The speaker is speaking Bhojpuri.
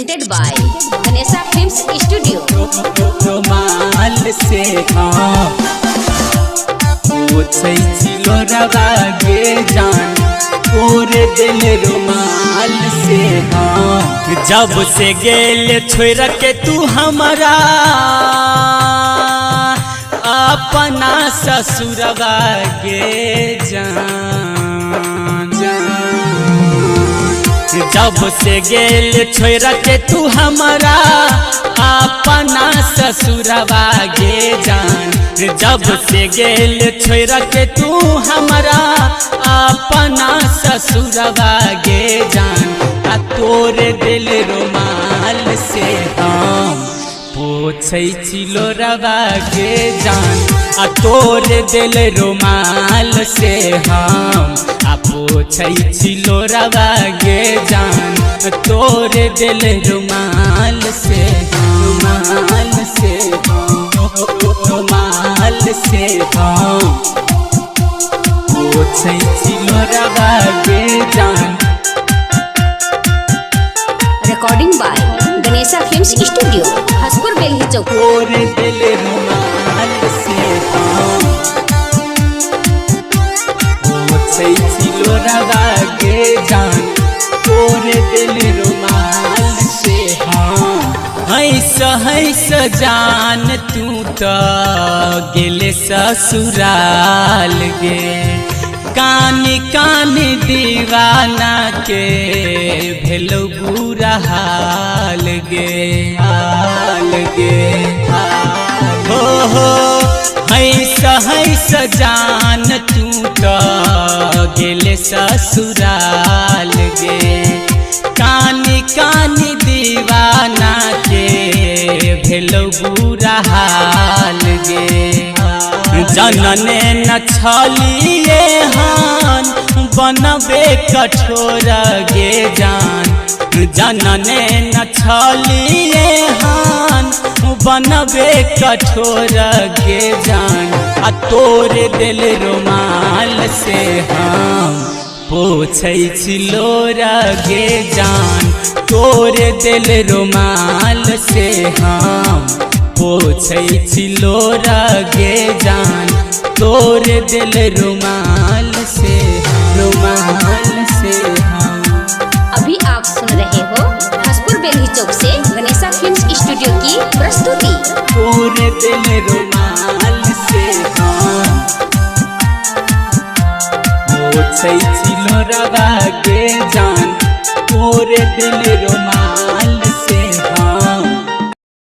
presented by Ganesha Films Studio. रुमाल से पोछै छिलो रवागे जान पूरे दिल रुमाल से जब से गेल छोड़ के तू हमारा अपना ससुरवा गे जान जब से गेल छोड़ के तू हमारा अपना ससुरवा गे जान जब से गेल छोड़ के तू हमारा अपना ससुरवा गे जान आ तोरे दिल रुमाल से हम पोछै छिलो रवा गे जान आ तोरे दिल रुमाल से हम आ पोछै छिलो रवा गे जान तोरे दिल रुमाल से रुमाल से रुमाल से हम पोछै छिलो रवा गे जान। Recording by Ganesha Films Studio, Haspur Belhi Chowk. तोरे दिल रुमाल से हम पोछै छिलो रवा गे जान तोरे दिल रुमाल से हैस जान तू तो गेले ससुराल गे कानी कानी दीवाना के भेलो बुरा हाल गे हो हैस जान तू तो गेले ससुराल गे कानी कानी दीवाना के भेलो बुरा हाल गे जनने न छलिए हान बनबे कठोर गे जान जनने न छलिए हान बनबे कठोर गे जान आ तोरे दिल रुमाल से हम पोछै छिलो गे जान तोरे दिल रुमाल से हम पोछै छिलो गे जान तोरे दिल रुमाल से हम। अभी आप सुन रहे हो हसपुर बेली चौक से गणेशा फिल्म्स स्टूडियो की प्रस्तुति। तोरे दिल रुमाल से हम पोछै छिलो गे जान तोरे दिल रुमाल